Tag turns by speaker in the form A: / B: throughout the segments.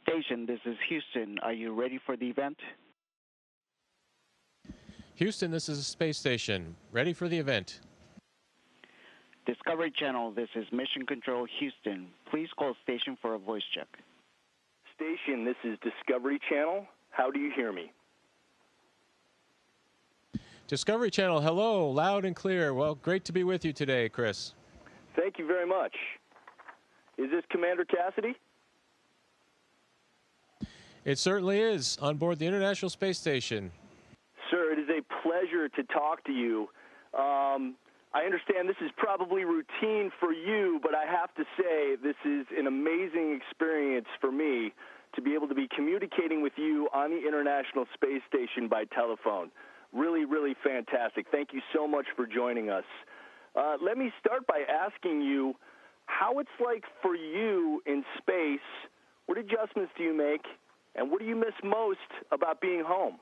A: Station, this is Houston. Are you ready for the event?
B: Houston, this is a space station. Ready for the event.
A: Discovery Channel, this is Mission Control Houston. Please call station for a voice check.
C: Station, this is Discovery Channel. How do you hear me?
B: Discovery Channel, hello, loud and clear. Well, great to be with you today, Chris.
C: Thank you very much. Is this Commander Cassidy?
B: It certainly is, on board the International Space Station.
C: Sir, it is a pleasure to talk to you. I understand this is probably routine for you, but I have to say this is an amazing experience for me to be able to be communicating with you on the International Space Station by telephone. Really, really fantastic. Thank you so much for joining us. Let me start by asking you how it's like for you in space. What adjustments do you make, and what do you miss most about being home?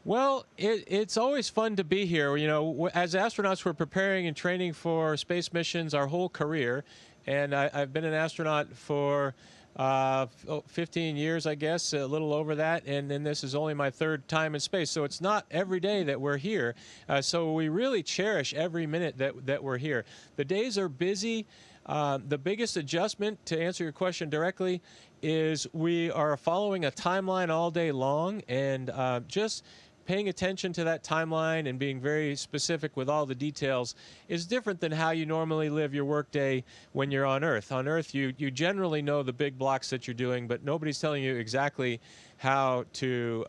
B: Well, it's always fun to be here. You know, as astronauts, we're preparing and training for space missions our whole career. And I've been an astronaut for 15 years, I guess, a little over that. And then this is only my third time in space. So it's not every day that we're here. So we really cherish every minute that we're here. The days are busy. The biggest adjustment, to answer your question directly, is we are following a timeline all day long, and just paying attention to that timeline and being very specific with all the details is different than how you normally live your workday when you're on Earth. On Earth, you generally know the big blocks that you're doing, but nobody's telling you exactly how to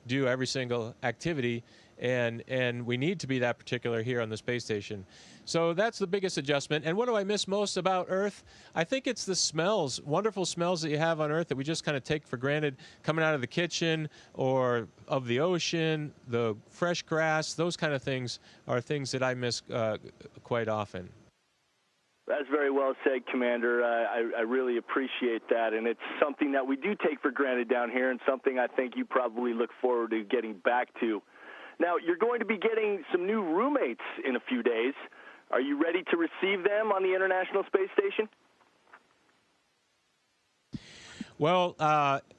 B: do every single activity, and we need to be that particular here on the space station. So that's the biggest adjustment. And what do I miss most about Earth? I think it's the smells, wonderful smells that you have on Earth that we just kind of take for granted, coming out of the kitchen or of the ocean, the fresh grass. Those kind of things are things that I miss quite often.
C: That's very well said, Commander. I really appreciate that, and it's something that we do take for granted down here, and something I think you probably look forward to getting back to. Now, you're going to be getting some new roommates in a few days. Are you ready to receive them on the International Space Station?
B: Well,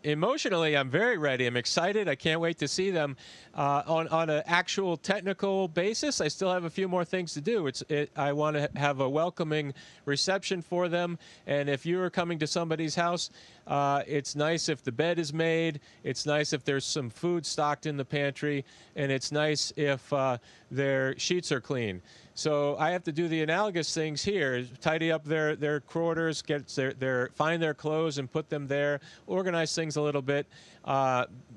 B: emotionally, I'm very ready. I'm excited. I can't wait to see them. On an actual technical basis, I still have a few more things to do. I want to have a welcoming reception for them. And if you are coming to somebody's house, it's nice if the bed is made. It's nice if there's some food stocked in the pantry. And it's nice if their sheets are clean. So I have to do the analogous things here: tidy up their quarters, find their clothes and put them there, organize things a little bit,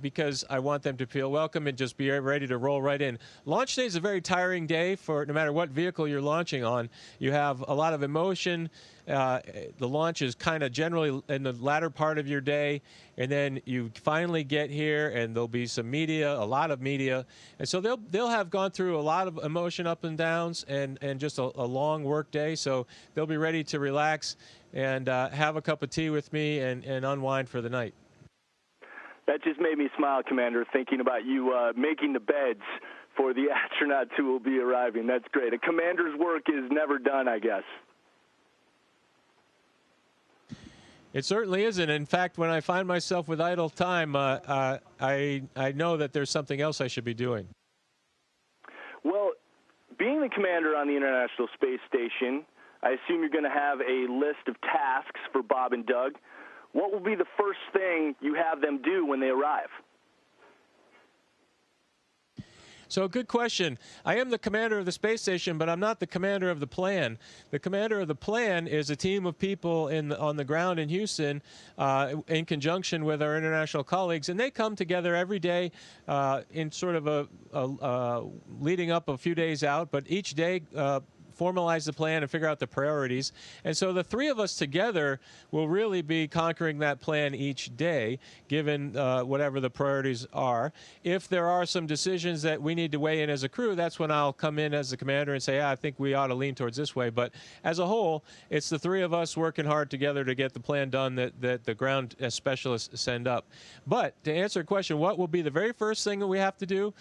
B: because I want them to feel welcome and just be ready to roll right in. Launch day is a very tiring day for no matter what vehicle you're launching on. You have a lot of emotion. The launch is kind of generally in the latter part of your day, and then you finally get here, and there'll be some media, a lot of media, and so they'll have gone through a lot of emotion up and downs, and just a long work day. So they'll be ready to relax and have a cup of tea with me and unwind for the night.
C: That just made me smile, Commander, thinking about you making the beds for the astronauts who will be arriving. That's great. A commander's work is never done, I guess.
B: It certainly isn't. In fact, when I find myself with idle time, I know that there's something else I should be doing.
C: Well, being the commander on the International Space Station, I assume you're going to have a list of tasks for Bob and Doug. What will be the first thing you have them do when they arrive?
B: So, good question. I am the commander of the space station, but I'm not the commander of the plan. The commander of the plan is a team of people on the ground in Houston in conjunction with our international colleagues, and they come together every day in sort of a leading up a few days out, but each day formalize the plan and figure out the priorities. And so the three of us together will really be conquering that plan each day, given whatever the priorities are. If there are some decisions that we need to weigh in as a crew, that's when I'll come in as the commander and say, yeah, I think we ought to lean towards this way. But as a whole, it's the three of us working hard together to get the plan done that the ground specialists send up. But to answer your question, what will be the very first thing that we have to do?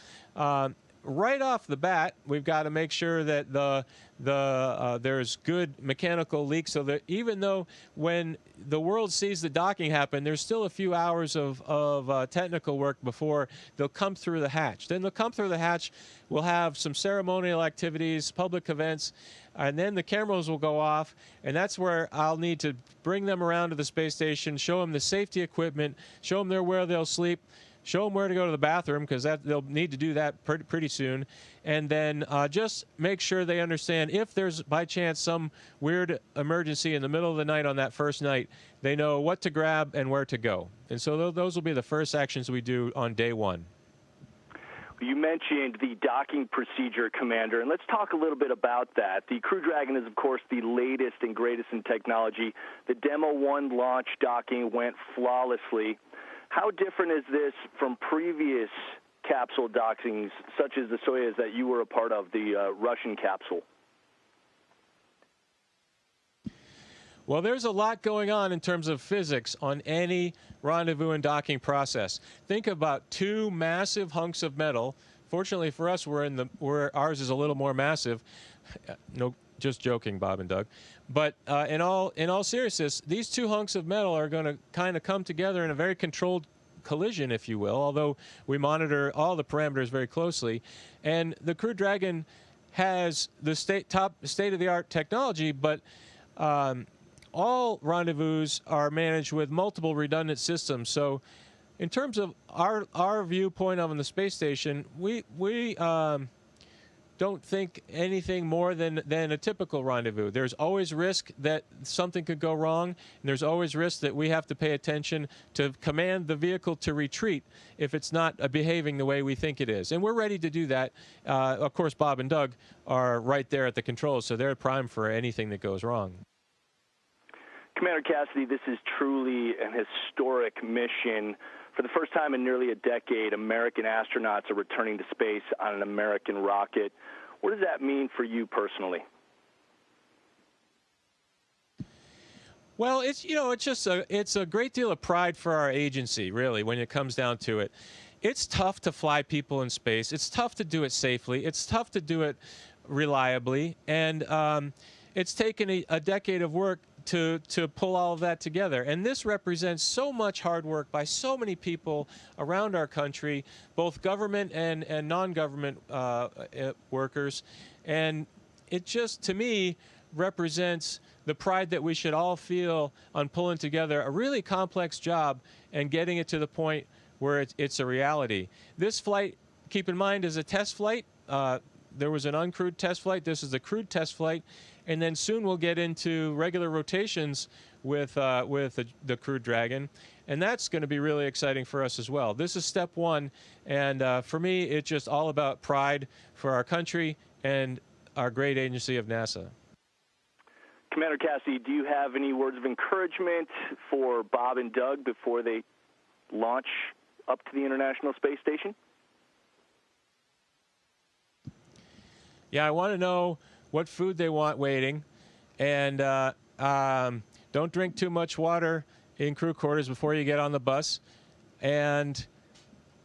B: right off the bat, we've got to make sure that there's good mechanical leaks, so that even though when the world sees the docking happen, there's still a few hours of technical work before they'll come through the hatch. Then they'll come through the hatch. We'll have some ceremonial activities, public events, and then the cameras will go off, and that's where I'll need to bring them around to the space station, show them the safety equipment, show them where they'll sleep, show them where to go to the bathroom, because they'll need to do that pretty soon, and then just make sure they understand if there's by chance some weird emergency in the middle of the night on that first night, they know what to grab and where to go. And so those will be the first actions we do on day one.
C: You mentioned the docking procedure, Commander, and let's talk a little bit about that. The Crew Dragon is, of course, the latest and greatest in technology. The Demo 1 launch docking went flawlessly. How different is this from previous capsule dockings, such as the Soyuz that you were a part of, the Russian capsule?
B: Well, there's a lot going on in terms of physics on any rendezvous and docking process. Think about two massive hunks of metal. Fortunately for us, ours is a little more massive. No, just joking, Bob and Doug. But in all seriousness, these two hunks of metal are going to kind of come together in a very controlled collision, if you will, although we monitor all the parameters very closely. And the Crew Dragon has the top state-of-the-art technology, but all rendezvous are managed with multiple redundant systems. So in terms of our viewpoint on the space station, we don't think anything more than a typical rendezvous. There's always risk that something could go wrong, and there's always risk that we have to pay attention to command the vehicle to retreat if it's not behaving the way we think it is. And we're ready to do that. Of course, Bob and Doug are right there at the controls, so they're primed for anything that goes wrong.
C: Commander Cassidy, this is truly an historic mission. For the first time in nearly a decade, American astronauts are returning to space on an American rocket. What does that mean for you personally?
B: Well, it's a great deal of pride for our agency, really, when it comes down to it. It's tough to fly people in space. It's tough to do it safely. It's tough to do it reliably, and it's taken a decade of work to pull all of that together. And this represents so much hard work by so many people around our country, both government and non-government workers. And it just, to me, represents the pride that we should all feel on pulling together a really complex job and getting it to the point where it's a reality. This flight, keep in mind, is a test flight. There was an uncrewed test flight. This is a crewed test flight. And then soon we'll get into regular rotations with the Crew Dragon. And that's going to be really exciting for us as well. This is step one. And for me, it's just all about pride for our country and our great agency of NASA.
C: Commander Cassidy, do you have any words of encouragement for Bob and Doug before they launch up to the International Space Station?
B: Yeah, I want to know what food they want waiting, and don't drink too much water in crew quarters before you get on the bus, and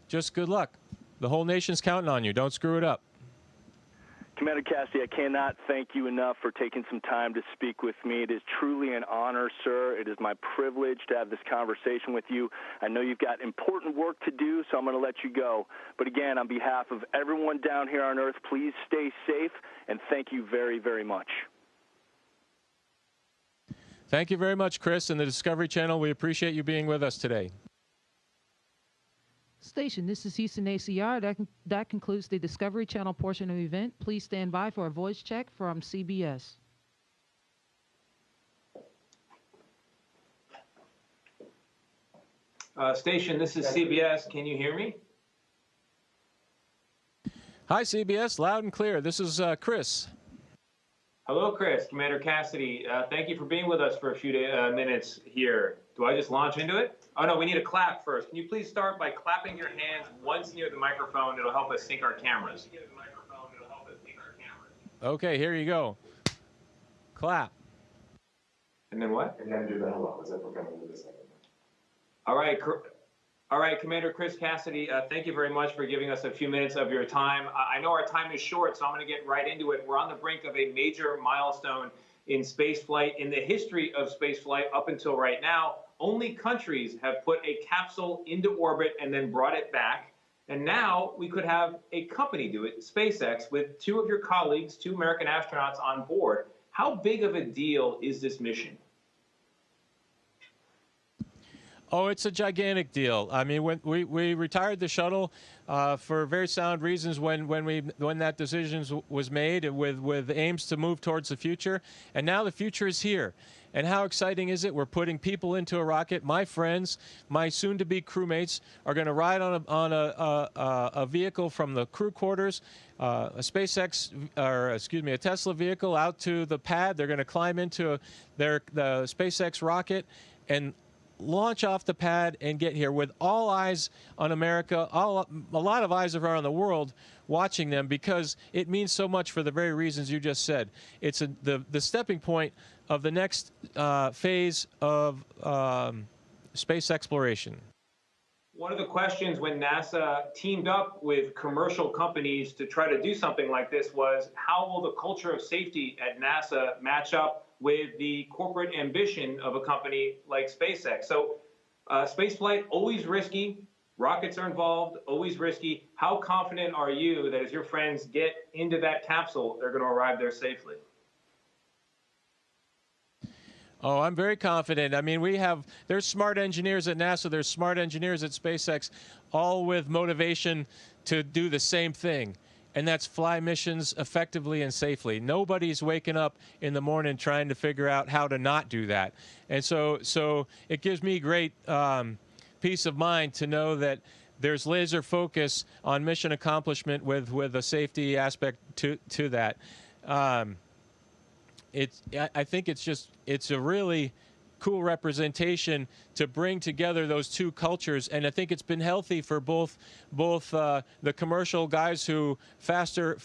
B: just good luck. The whole nation's counting on you. Don't screw it up.
C: Commander Cassidy, I cannot thank you enough for taking some time to speak with me. It is truly an honor, sir. It is my privilege to have this conversation with you. I know you've got important work to do, so I'm going to let you go. But again, on behalf of everyone down here on Earth, please stay safe, and thank you very, very much.
B: Thank you very much, Chris, and the Discovery Channel. We appreciate you being with us today.
D: Station, this is Houston ACR. That concludes the Discovery Channel portion of the event. Please stand by for a voice check from CBS.
E: Station, this is CBS. Can you hear me?
B: Hi, CBS. Loud and clear. This is Chris.
E: Hello, Chris. Commander Cassidy. Thank you for being with us for a few minutes here. Do I just launch into it? Oh, no, we need a clap first. Can you please start by clapping your hands once near the microphone? It'll help us sync our cameras.
B: Okay, here you go. Clap.
E: And then what?
F: And then do the hello as if we're coming to the second.
E: All right. All right, Commander Chris Cassidy, thank you very much for giving us a few minutes of your time. I know our time is short, so I'm going to get right into it. We're on the brink of a major milestone in spaceflight. In the history of spaceflight up until right now, only countries have put a capsule into orbit and then brought it back. And now we could have a company do it, SpaceX, with two of your colleagues, two American astronauts on board. How big of a deal is this mission?
B: Oh, it's a gigantic deal. I mean, when we retired the shuttle for very sound reasons when that decision was made with aims to move towards the future, and now the future is here. And how exciting is it? We're putting people into a rocket. My friends, my soon-to-be crewmates, are going to ride on a vehicle from the crew quarters, a Tesla vehicle out to the pad. They're going to climb into the SpaceX rocket and launch off the pad and get here with all eyes on America, a lot of eyes around the world watching them, because it means so much for the very reasons you just said. It's the stepping point of the next phase of space exploration.
E: One of the questions when NASA teamed up with commercial companies to try to do something like this was, how will the culture of safety at NASA match up with the corporate ambition of a company like SpaceX? So spaceflight, always risky. Rockets are involved, always risky. How confident are you that as your friends get into that capsule, they're going to arrive there safely?
B: Oh, I'm very confident. I mean, there's smart engineers at NASA, there's smart engineers at SpaceX, all with motivation to do the same thing, and that's fly missions effectively and safely. Nobody's waking up in the morning trying to figure out how to not do that. And so it gives me great peace of mind to know that there's laser focus on mission accomplishment with a safety aspect to that. I think it's a really cool representation to bring together those two cultures, and I think it's been healthy for both the commercial guys who faster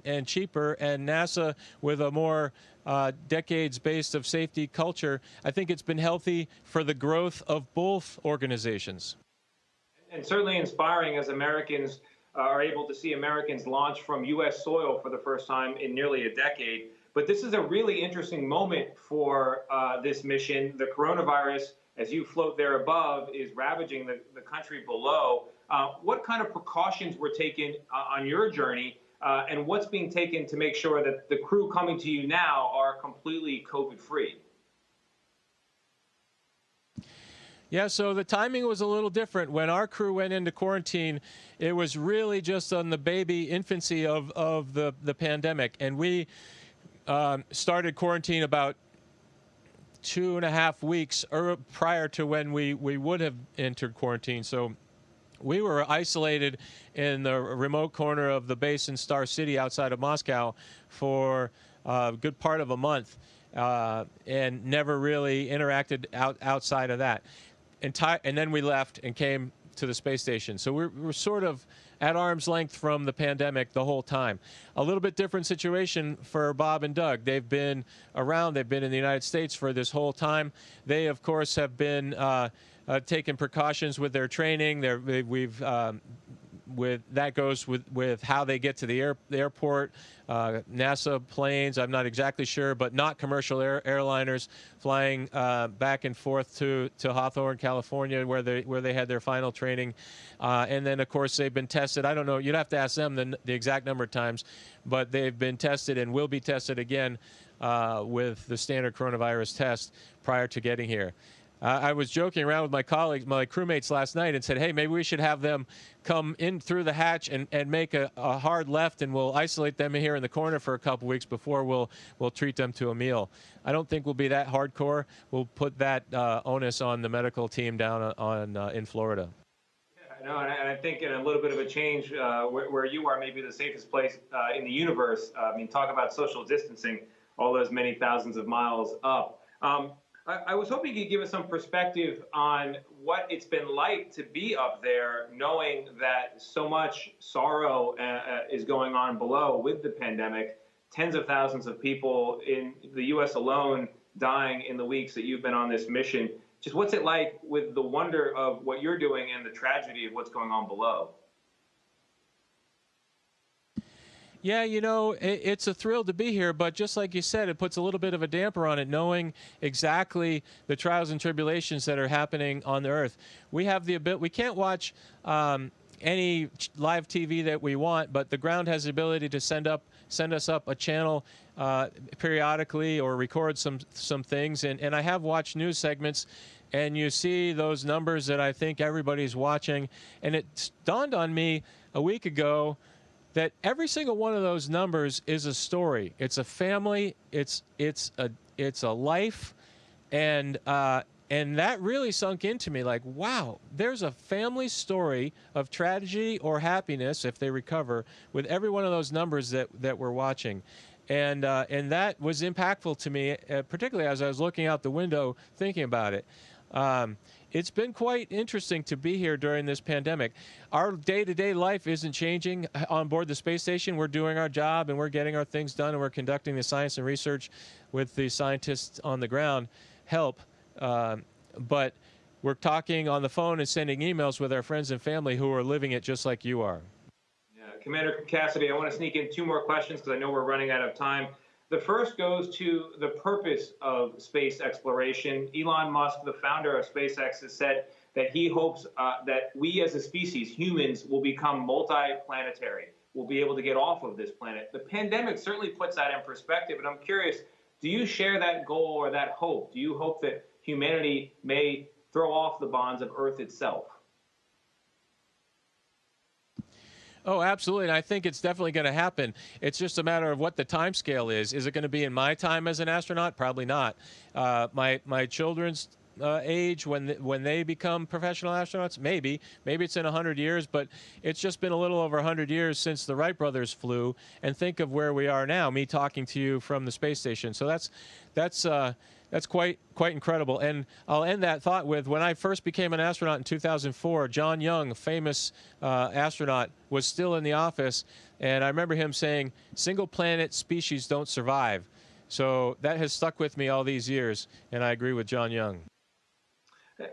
B: and cheaper, and NASA with a more decades-based of safety culture. I think it's been healthy for the growth of both organizations.
E: And certainly inspiring as Americans are able to see Americans launch from U.S. soil for the first time in nearly a decade. But this is a really interesting moment for this mission. The coronavirus, as you float there above, is ravaging the country below. What kind of precautions were taken on your journey, and what's being taken to make sure that the crew coming to you now are completely COVID-free?
B: Yeah, so the timing was a little different. When our crew went into quarantine, it was really just on the baby infancy of the pandemic. And we started quarantine about 2.5 weeks prior to when we would have entered quarantine. So we were isolated in the remote corner of the base in Star City outside of Moscow for a good part of a month, and never really interacted outside of that. And then we left and came to the space station. So we're sort of at arm's length from the pandemic the whole time. A little bit different situation for Bob and Doug. They've been around. They've been in the United States for this whole time. They, of course, have been taking precautions with their training. That goes with how they get to the airport. NASA planes, I'm not exactly sure, but not commercial airliners flying back and forth to Hawthorne, California, where they had their final training. And then, of course, they've been tested. I don't know. You'd have to ask them the exact number of times, but they've been tested and will be tested again with the standard coronavirus test prior to getting here. I was joking around with my colleagues, my crewmates last night, and said, hey, maybe we should have them come in through the hatch and make a hard left, and we'll isolate them here in the corner for a couple weeks before we'll treat them to a meal. I don't think we'll be that hardcore. We'll put that onus on the medical team down in Florida.
E: Yeah, no, and I think in a little bit of a change where you are maybe the safest place in the universe. I mean, talk about social distancing, all those many thousands of miles up. I was hoping you could give us some perspective on what it's been like to be up there, knowing that so much sorrow is going on below with the pandemic. Tens of thousands of people in the U.S. alone dying in the weeks that you've been on this mission. just what's it like with the wonder of what you're doing and the tragedy of what's going on below?
B: Yeah, it's a thrill to be here, but just like you said, it puts a little bit of a damper on it, knowing exactly the trials and tribulations that are happening on the Earth. We have the ability, we can't watch any live TV that we want, but the ground has the ability to send us up a channel periodically or record some things. And I have watched news segments, and you see those numbers that I think everybody's watching. And it dawned on me a week ago that every single one of those numbers is a story. It's a family. It's a life, and that really sunk into me. Like, wow, there's a family story of tragedy or happiness if they recover with every one of those numbers that we're watching, and that was impactful to me, particularly as I was looking out the window thinking about it. It's been quite interesting to be here during this pandemic. Our day-to-day life isn't changing on board the space station. We're doing our job, and we're getting our things done, and we're conducting the science and research with the scientists on the ground help. But we're talking on the phone and sending emails with our friends and family who are living it just like you are.
E: Yeah, Commander Cassidy, I want to sneak in 2 more questions because I know we're running out of time. The first goes to the purpose of space exploration. Elon Musk, the founder of SpaceX, has said that he hopes that we as a species, humans, will become multi-planetary. We'll be able to get off of this planet. The pandemic certainly puts that in perspective, and I'm curious, do you share that goal or that hope? Do you hope that humanity may throw off the bonds of Earth itself?
B: Oh, absolutely, and I think it's definitely going to happen. It's just a matter of what the time scale is. Is it going to be in my time as an astronaut? Probably not. My children's age, when they become professional astronauts, maybe it's in 100 years, but it's just been a little over 100 years since the Wright brothers flew, and think of where we are now, me talking to you from the space station. So that's quite incredible. And I'll end that thought with, when I first became an astronaut in 2004, John Young, famous astronaut, was still in the office, and I remember him saying, "Single planet species don't survive." So that has stuck with me all these years, and I agree with John Young.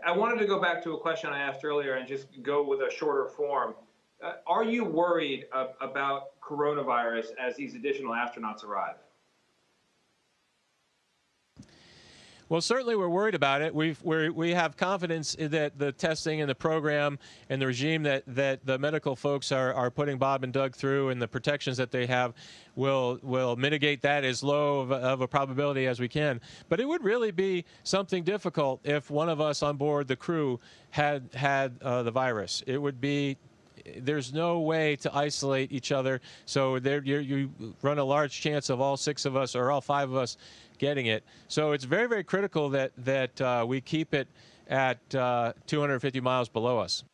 E: I wanted to go back to a question I asked earlier and just go with a shorter form. Are you worried about coronavirus as these additional astronauts arrive?
B: Well, certainly we're worried about it. We have confidence that the testing and the program and the regime that the medical folks are putting Bob and Doug through, and the protections that they have will mitigate that as low of a probability as we can. But it would really be something difficult if one of us on board the crew had the virus. It would be, there's no way to isolate each other, so you run a large chance of all 6 of us or all 5 of us getting it. So it's very, very critical that we keep it at 250 miles below us.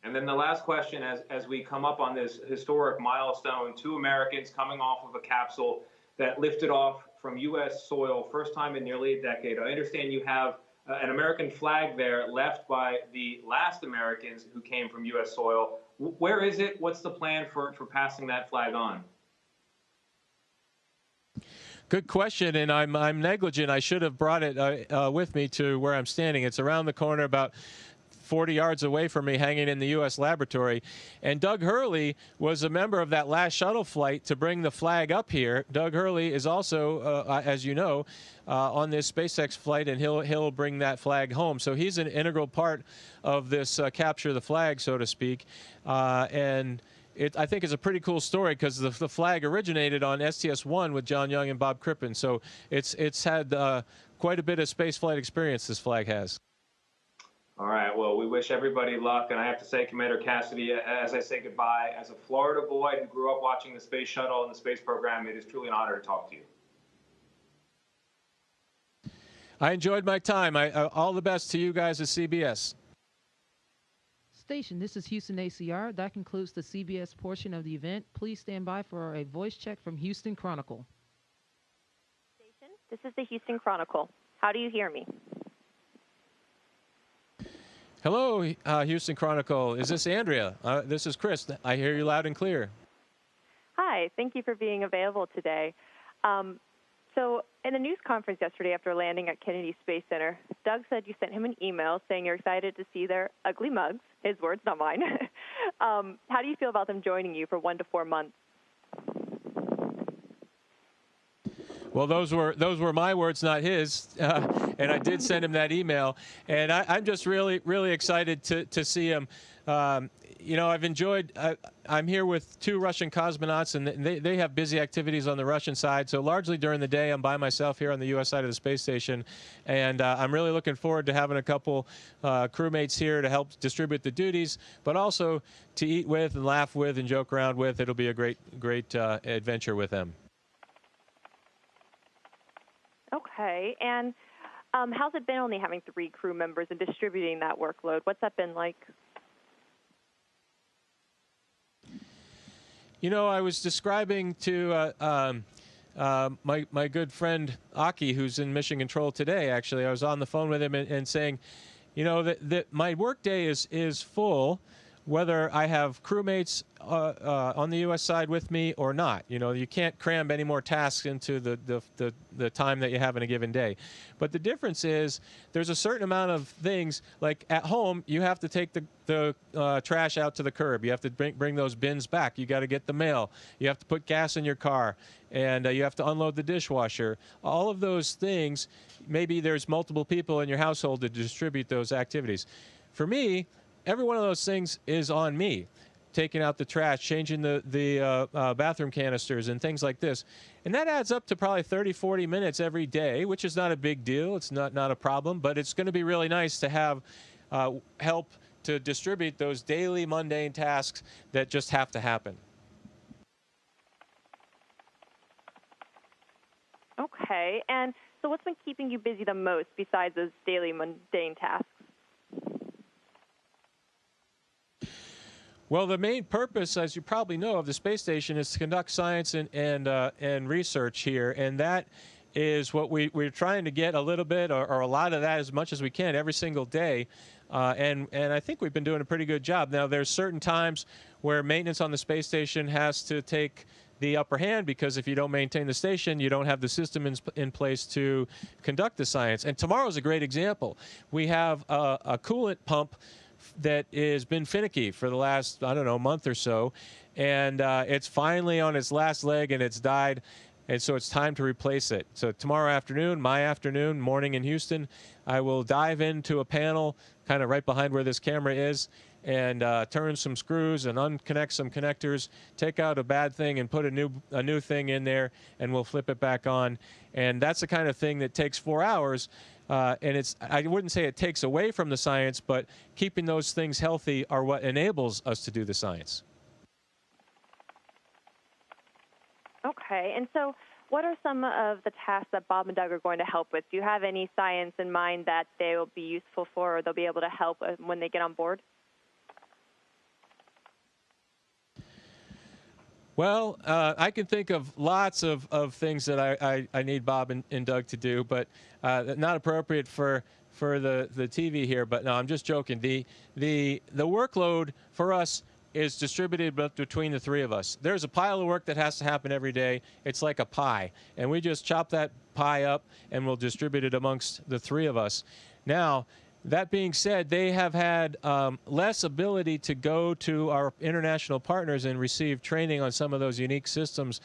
E: And then the last question, as we come up on this historic milestone, 2 Americans coming off of a capsule that lifted off from U.S. soil, first time in nearly a decade. I understand you have an American flag there left by the last Americans who came from U.S. soil. Where is it? What's the plan for passing that flag on?
B: Good question, and I'm negligent. I should have brought it with me to where I'm standing. It's around the corner, about 40 yards away from me, hanging in the U.S. laboratory. And Doug Hurley was a member of that last shuttle flight to bring the flag up here. Doug Hurley is also, as you know, on this SpaceX flight, and he'll bring that flag home. So he's an integral part of this capture the flag, so to speak. I think it's a pretty cool story because the flag originated on STS-1 with John Young and Bob Crippen. So it's had quite a bit of spaceflight experience, this flag has.
E: All right. Well, we wish everybody luck. And I have to say, Commander Cassidy, as I say goodbye, as a Florida boy who grew up watching the space shuttle and the space program, it is truly an honor to talk to you.
B: I enjoyed my time. All the best to you guys at CBS.
D: Station, this is Houston ACR. That concludes the CBS portion of the event. Please stand by for a voice check from Houston Chronicle.
F: Station, this is the Houston Chronicle. How do you hear me?
B: Hello, Houston Chronicle. Is this Andrea? This is Chris. I hear you loud and clear.
F: Hi. Thank you for being available today. So, in the news conference yesterday after landing at Kennedy Space Center, Doug said you sent him an email saying you're excited to see their ugly mugs, his words, not mine. How do you feel about them joining you for 1 to 4 months?
B: Well, those were my words, not his, and I did send him that email. And I'm just really excited to see him. You know, I've enjoyed. I'm here with 2 Russian cosmonauts, and they have busy activities on the Russian side. So largely during the day, I'm by myself here on the U.S. side of the space station, and I'm really looking forward to having a couple crewmates here to help distribute the duties, but also to eat with and laugh with and joke around with. It'll be a great adventure with them.
F: Okay, and how's it been only having 3 crew members and distributing that workload? What's that been like?
B: You know, I was describing to my good friend Aki, who's in mission control today. Actually, I was on the phone with him and saying, you know, that my workday is full, whether I have crewmates on the U.S. side with me or not. You know, you can't cram any more tasks into the time that you have in a given day. But the difference is there's a certain amount of things, like at home, you have to take the trash out to the curb. You have to bring those bins back. You got to get the mail. You have to put gas in your car. And you have to unload the dishwasher. All of those things, maybe there's multiple people in your household to distribute those activities. For me, every one of those things is on me. Taking out the trash, changing the bathroom canisters and things like this. And that adds up to probably 30, 40 minutes every day, which is not a big deal. It's not a problem, but it's going to be really nice to have help to distribute those daily mundane tasks that just have to happen.
F: Okay, and so what's been keeping you busy the most besides those daily mundane tasks?
B: Well, the main purpose, as you probably know, of the space station is to conduct science and research here, and that is what we're trying to get a little bit or a lot of that, as much as we can, every single day, and I think we've been doing a pretty good job. Now, there's certain times where maintenance on the space station has to take the upper hand, because if you don't maintain the station, you don't have the system in place to conduct the science. And tomorrow's a great example. We have a coolant pump that has been finicky for the last, I don't know, month or so, and it's finally on its last leg and it's died, and so it's time to replace it. So tomorrow afternoon, morning in Houston, I will dive into a panel kind of right behind where this camera is and turn some screws and unconnect some connectors, take out a bad thing and put a new thing in there, and we'll flip it back on. And that's the kind of thing that takes 4 hours. And I wouldn't say it takes away from the science, but keeping those things healthy are what enables us to do the science.
F: Okay, and so what are some of the tasks that Bob and Doug are going to help with? Do you have any science in mind that they will be useful for, or they'll be able to help when they get on board?
B: Well, I can think of lots of things that I need Bob and Doug to do, but not appropriate for the TV here. But no, I'm just joking. The workload for us is distributed between the 3 of us. There's a pile of work that has to happen every day. It's like a pie, and we just chop that pie up and we'll distribute it amongst the 3 of us. Now, that being said, they have had less ability to go to our international partners and receive training on some of those unique systems.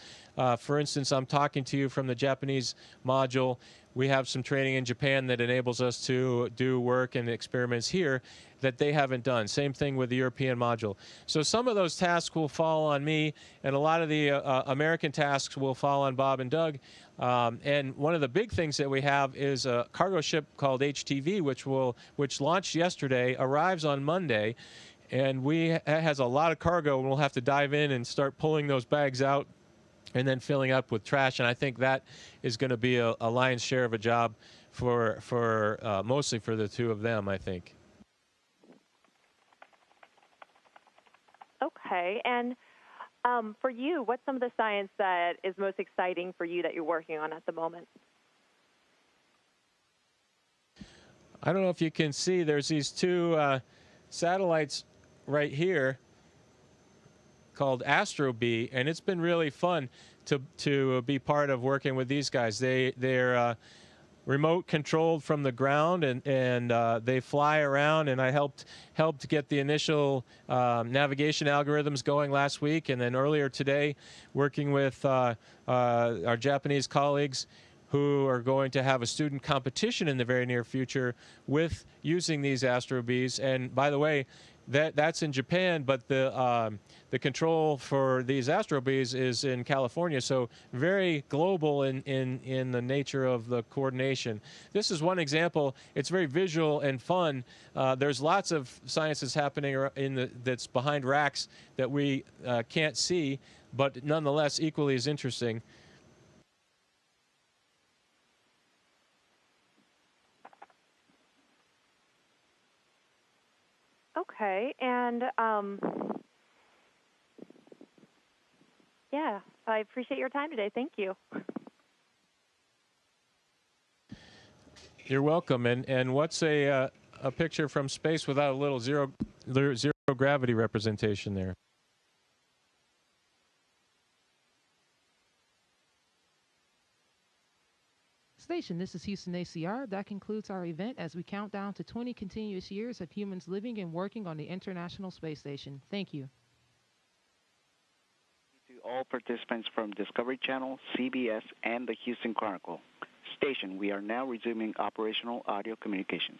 B: For instance, I'm talking to you from the Japanese module. We have some training in Japan that enables us to do work and experiments here that they haven't done. Same thing with the European module. So some of those tasks will fall on me, and a lot of the American tasks will fall on Bob and Doug. And one of the big things that we have is a cargo ship called HTV, which launched yesterday, arrives on Monday, and has a lot of cargo, and we'll have to dive in and start pulling those bags out and then filling up with trash. And I think that is going to be a lion's share of a job for mostly for the 2 of them, I think.
F: Okay, and for you, what's some of the science that is most exciting for you that you're working on at the moment?
B: I don't know if you can see, there's these 2 satellites right here called Astro B, and it's been really fun to be part of working with these guys. They're remote controlled from the ground, and they fly around, and I helped get the initial navigation algorithms going last week, and then earlier today working with our Japanese colleagues who are going to have a student competition in the very near future with using these Astro Bees. And by the way, that's in Japan, but the control for these Astro Bees is in California, so very global in the nature of the coordination. This is one example. It's very visual and fun. There's lots of sciences happening that's behind racks that we can't see, but nonetheless equally as interesting.
F: Okay, and yeah, I appreciate your time today. Thank you.
B: You're welcome. And what's a picture from space without a little zero gravity representation there?
D: Station, this is Houston ACR. That concludes our event as we count down to 20 continuous years of humans living and working on the International Space Station. Thank you.
A: To all participants from Discovery Channel, CBS, and the Houston Chronicle. Station, we are now resuming operational audio communications.